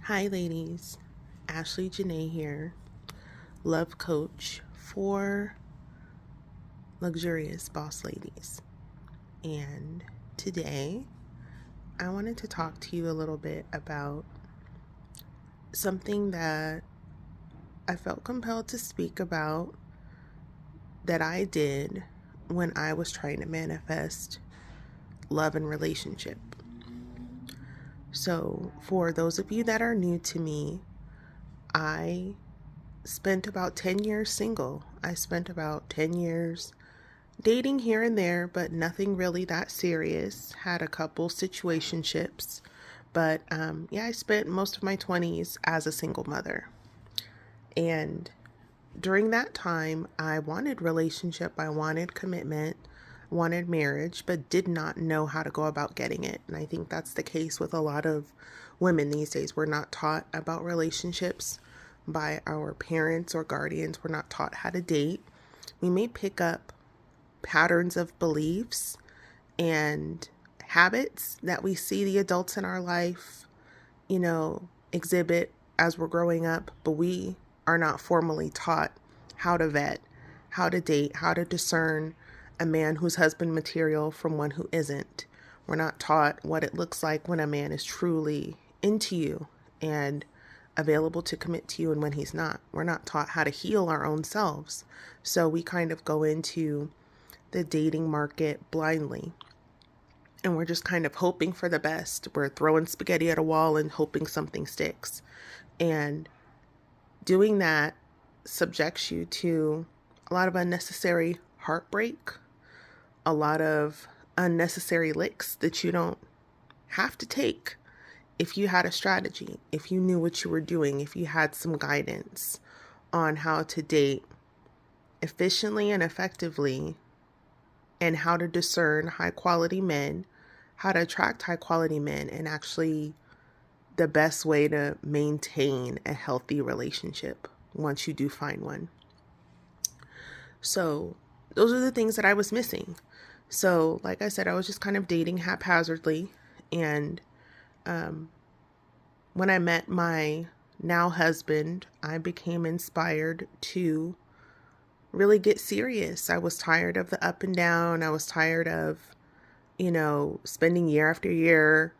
Hi, ladies. Ashley Janae here, love coach for luxurious boss ladies. And today, I wanted to talk to you a little bit about something that I felt compelled to speak about that I did when I was trying to manifest love and relationship. So, for those of you that are new to me, I spent about 10 years single. I spent about 10 years dating here and there, but nothing really that serious. Had a couple situationships, but yeah, I spent most of my 20s as a single mother. And during that time, I wanted relationship, I wanted commitment, wanted marriage, but did not know how to go about getting it. And I think that's the case with a lot of women these days. We're not taught about relationships by our parents or guardians. We're not taught how to date. We may pick up patterns of beliefs and habits that we see the adults in our life, exhibit as we're growing up, but we are not formally taught how to vet, how to date, how to discern a man who's husband material from one who isn't. We're not taught what it looks like when a man is truly into you and available to commit to you and when he's not. We're not taught how to heal our own selves. So we kind of go into the dating market blindly. And we're just kind of hoping for the best. We're throwing spaghetti at a wall and hoping something sticks. And doing that subjects you to a lot of unnecessary heartbreak, a lot of unnecessary licks that you don't have to take if you had a strategy, if you knew what you were doing, if you had some guidance on how to date efficiently and effectively, and how to discern high quality men, how to attract high quality men, and actually the best way to maintain a healthy relationship once you do find one. So those are the things that I was missing. So like I said, I was just kind of dating haphazardly. And when I met my now husband, I became inspired to really get serious. I was tired of the up and down. I was tired of, spending year after year,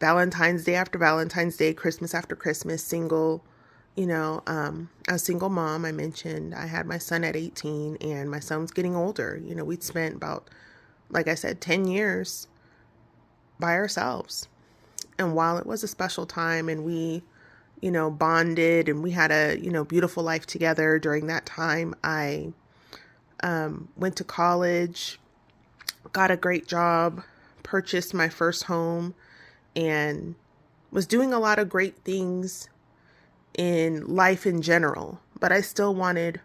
Valentine's Day after Valentine's Day, Christmas after Christmas, single, a single mom. I mentioned I had my son at 18 and my son was getting older. We'd spent about, like I said, 10 years by ourselves. And while it was a special time and we, bonded and we had a, beautiful life together during that time, I went to college, got a great job, purchased my first home, and was doing a lot of great things in life in general, but I still wanted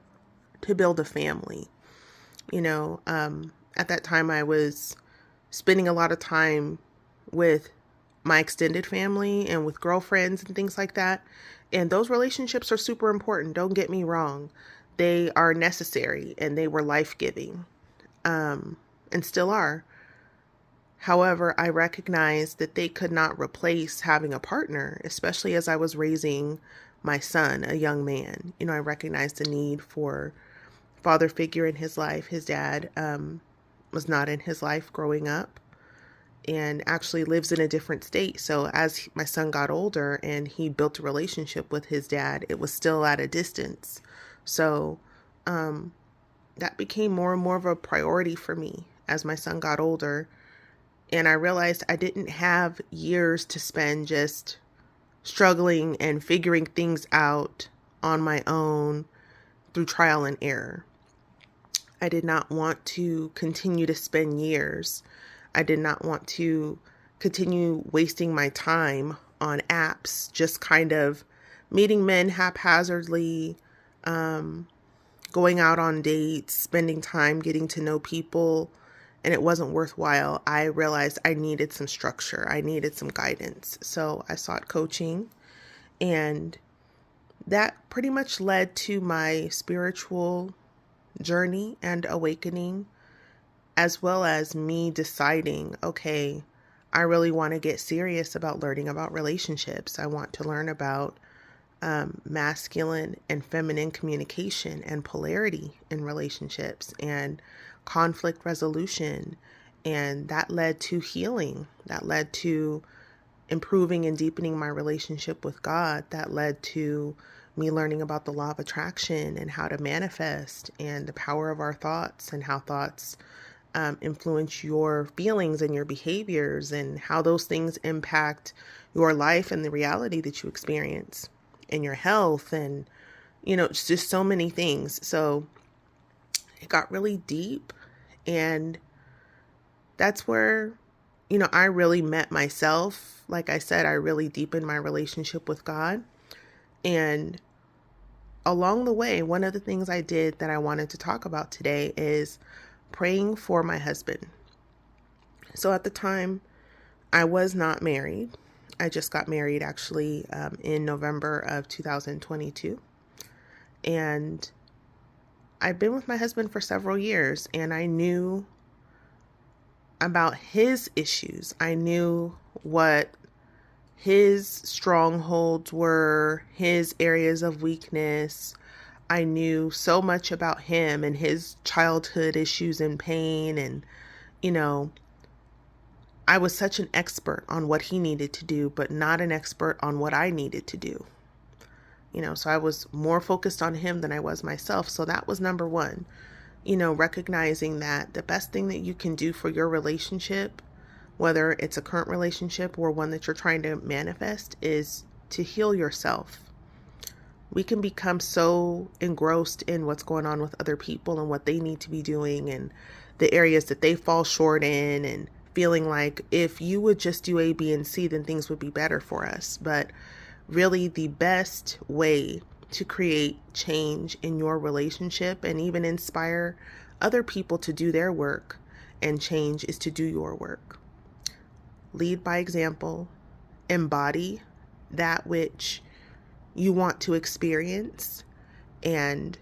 to build a family. At that time I was spending a lot of time with my extended family and with girlfriends and things like that. And those relationships are super important. Don't get me wrong. They are necessary and they were life-giving, and still are. However, I recognized that they could not replace having a partner, especially as I was raising my son, a young man. I recognized the need for father figure in his life. His dad was not in his life growing up and actually lives in a different state. So as my son got older and he built a relationship with his dad, it was still at a distance. So that became more and more of a priority for me as my son got older. And I realized I didn't have years to spend just struggling and figuring things out on my own through trial and error. I did not want to continue to spend years. I did not want to continue wasting my time on apps, just kind of meeting men haphazardly, going out on dates, spending time getting to know people, and it wasn't worthwhile. I realized I needed some structure. I needed some guidance. So I sought coaching, and that pretty much led to my spiritual journey and awakening, as well as me deciding, okay, I really want to get serious about learning about relationships. I want to learn about masculine and feminine communication and polarity in relationships and conflict resolution. And that led to healing. That led to improving and deepening my relationship with God. That led to me learning about the law of attraction and how to manifest and the power of our thoughts and how thoughts influence your feelings and your behaviors and how those things impact your life and the reality that you experience and your health and, it's just so many things. So it got really deep, and that's where, I really met myself. Like I said, I really deepened my relationship with God. And along the way, one of the things I did that I wanted to talk about today is praying for my husband. So at the time, I was not married. I just got married actually in November of 2022. And I've been with my husband for several years, and I knew about his issues. I knew what his strongholds were, his areas of weakness. I knew so much about him and his childhood issues and pain. And, I was such an expert on what he needed to do, but not an expert on what I needed to do. So I was more focused on him than I was myself. So that was number one, recognizing that the best thing that you can do for your relationship, whether it's a current relationship or one that you're trying to manifest, is to heal yourself. We can become so engrossed in what's going on with other people and what they need to be doing and the areas that they fall short in, and feeling like if you would just do A, B, and C, then things would be better for us. But really, the best way to create change in your relationship and even inspire other people to do their work and change is to do your work. Lead by example, embody that which you want to experience, and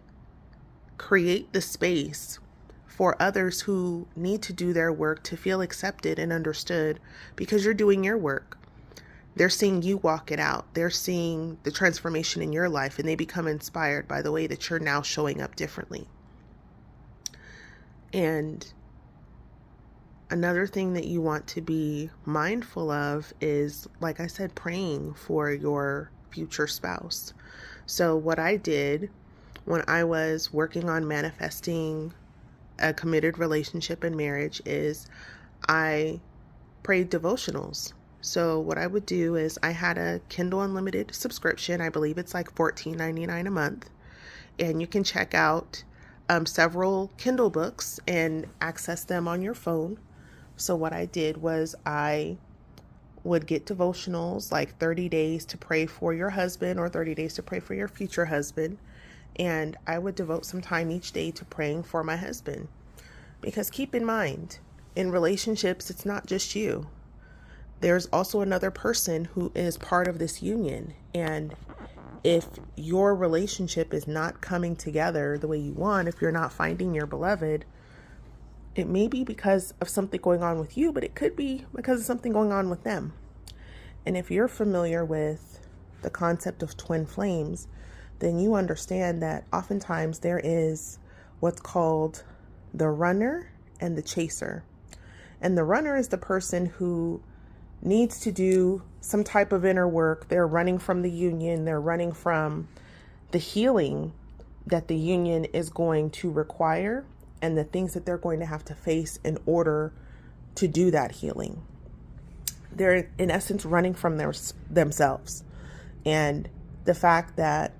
create the space for others who need to do their work to feel accepted and understood, because you're doing your work. They're seeing you walk it out. They're seeing the transformation in your life, and they become inspired by the way that you're now showing up differently. And another thing that you want to be mindful of is, like I said, praying for your future spouse. So what I did when I was working on manifesting a committed relationship and marriage is I prayed devotionals. So what I would do is I had a Kindle Unlimited subscription. I believe it's like $14.99 a month. And you can check out several Kindle books and access them on your phone. So what I did was I would get devotionals like 30 days to pray for your husband or 30 days to pray for your future husband. And I would devote some time each day to praying for my husband. Because keep in mind, in relationships, it's not just you. There's also another person who is part of this union. And if your relationship is not coming together the way you want, if you're not finding your beloved, it may be because of something going on with you, but it could be because of something going on with them. And if you're familiar with the concept of twin flames, then you understand that oftentimes there is what's called the runner and the chaser. And the runner is the person who needs to do some type of inner work. They're running from the union. They're running from the healing that the union is going to require and the things that they're going to have to face in order to do that healing. They're, in essence, running from themselves. And the fact that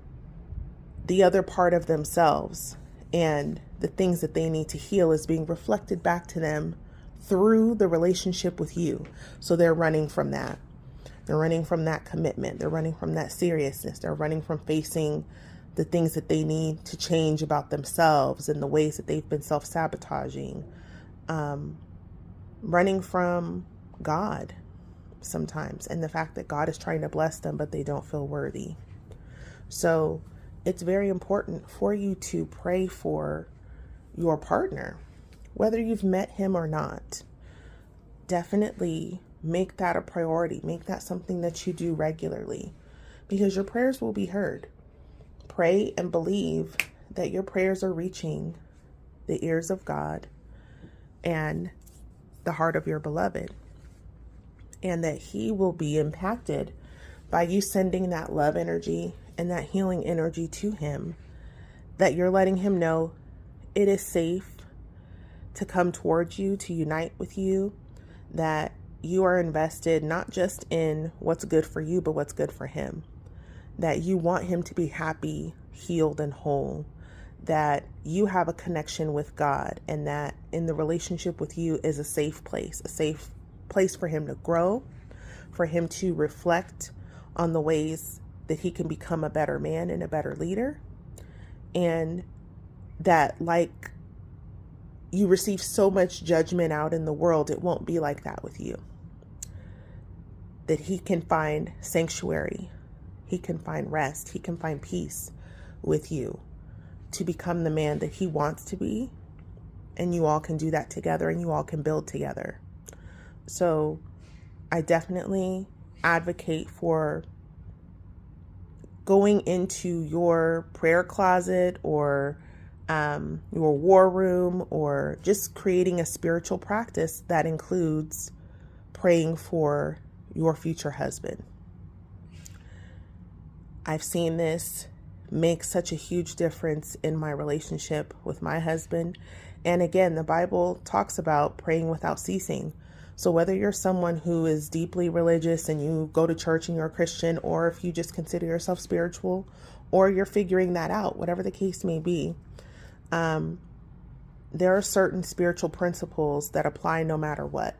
the other part of themselves and the things that they need to heal is being reflected back to them through the relationship with you. So they're running from that. They're running from that commitment. They're running from that seriousness. They're running from facing the things that they need to change about themselves and the ways that they've been self-sabotaging. Running from God sometimes, and the fact that God is trying to bless them, but they don't feel worthy. So it's very important for you to pray for your partner, whether you've met him or not. Definitely make that a priority. Make that something that you do regularly, because your prayers will be heard. Pray and believe that your prayers are reaching the ears of God and the heart of your beloved, and that he will be impacted by you sending that love energy and that healing energy to him, that you're letting him know it is safe to come towards you, to unite with you, that you are invested not just in what's good for you, but what's good for him, that you want him to be happy, healed, and whole, that you have a connection with God, and that in the relationship with you is a safe place for him to grow, for him to reflect on the ways that he can become a better man and a better leader. And that, like you receive so much judgment out in the world, it won't be like that with you. That he can find sanctuary, he can find rest, he can find peace with you to become the man that he wants to be. And you all can do that together, and you all can build together. So I definitely advocate for going into your prayer closet or your war room, or just creating a spiritual practice that includes praying for your future husband. I've seen this make such a huge difference in my relationship with my husband. And again, the Bible talks about praying without ceasing. So whether you're someone who is deeply religious and you go to church and you're a Christian, or if you just consider yourself spiritual, or you're figuring that out, whatever the case may be, there are certain spiritual principles that apply no matter what.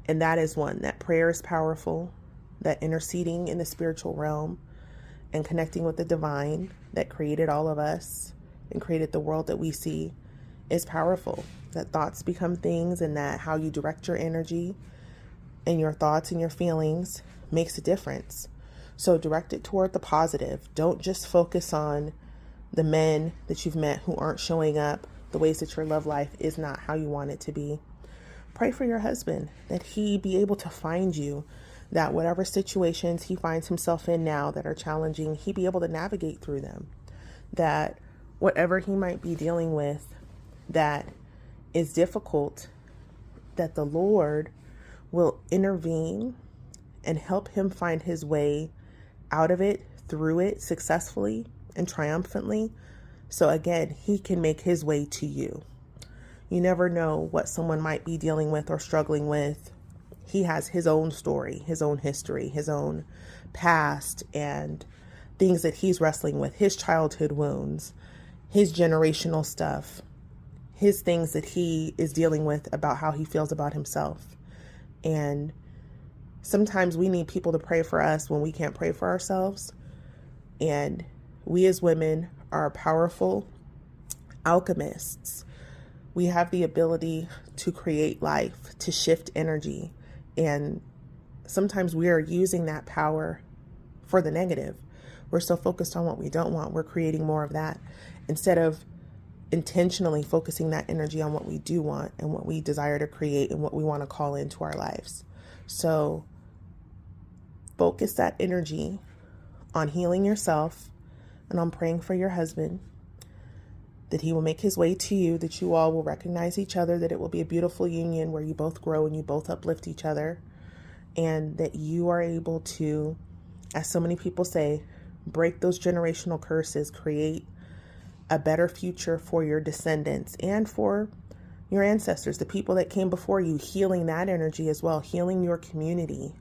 And that is one, that prayer is powerful, that interceding in the spiritual realm and connecting with the divine that created all of us and created the world that we see is powerful. That thoughts become things, and that how you direct your energy and your thoughts and your feelings makes a difference. So direct it toward the positive. Don't just focus on the men that you've met who aren't showing up, the ways that your love life is not how you want it to be. Pray for your husband, that he be able to find you, that whatever situations he finds himself in now that are challenging, he be able to navigate through them. That whatever he might be dealing with that is difficult, that the Lord will intervene and help him find his way out of it, through it, successfully and triumphantly. So again, he can make his way to you. You never know what someone might be dealing with or struggling with. He has his own story, his own history, his own past, and things that he's wrestling with, his childhood wounds, his generational stuff, his things that he is dealing with about how he feels about himself. And sometimes we need people to pray for us when we can't pray for ourselves. And we as women are powerful alchemists. We have the ability to create life, to shift energy. And sometimes we are using that power for the negative. We're so focused on what we don't want. We're creating more of that instead of intentionally focusing that energy on what we do want and what we desire to create and what we want to call into our lives. So focus that energy on healing yourself and on praying for your husband, that he will make his way to you, that you all will recognize each other, that it will be a beautiful union where you both grow and you both uplift each other, and that you are able to, as so many people say, break those generational curses, create a better future for your descendants and for your ancestors, the people that came before you, healing that energy as well, healing your community,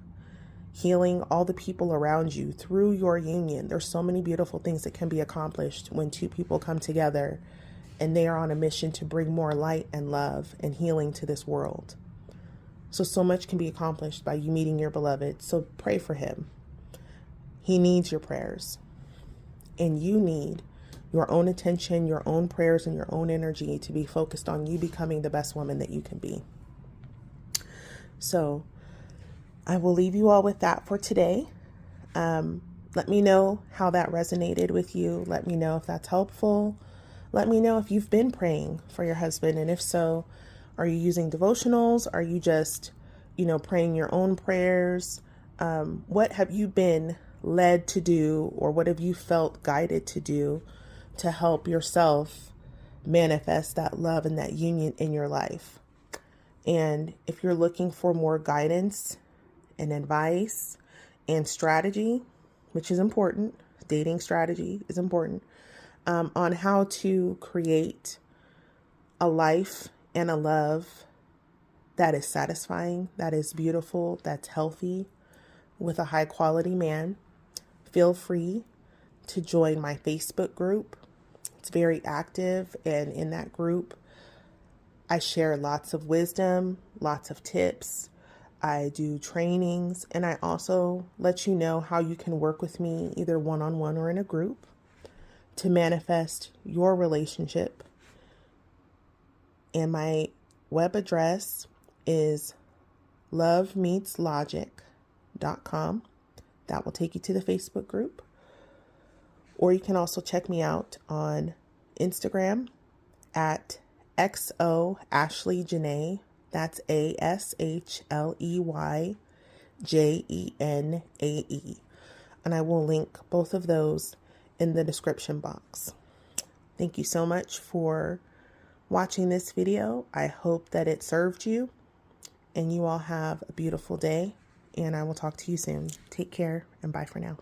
healing all the people around you through your union. There's so many beautiful things that can be accomplished when two people come together and they are on a mission to bring more light and love and healing to this world. So much can be accomplished by you meeting your beloved. So pray for him. He needs your prayers, and you need your own attention, your own prayers, and your own energy to be focused on you becoming the best woman that you can be. So I will leave you all with that for today. Let me know how that resonated with you. Let me know if that's helpful. Let me know if you've been praying for your husband. And if so, are you using devotionals? Are you just praying your own prayers. What have you been led to do, or what have you felt guided to do to help yourself manifest that love and that union in your life? And if you're looking for more guidance and advice and strategy, which is important, dating strategy is important, on how to create a life and a love that is satisfying, that is beautiful, that's healthy, with a high quality man, feel free to join my Facebook group. It's very active, and in that group, I share lots of wisdom, lots of tips. I do trainings, and I also let you know how you can work with me either one-on-one or in a group to manifest your relationship. And my web address is lovemeetslogic.com. That will take you to the Facebook group. Or you can also check me out on Instagram at XO Ashley Janae. That's ASHLEYJENAE. And I will link both of those in the description box. Thank you so much for watching this video. I hope that it served you, and you all have a beautiful day, and I will talk to you soon. Take care, and bye for now.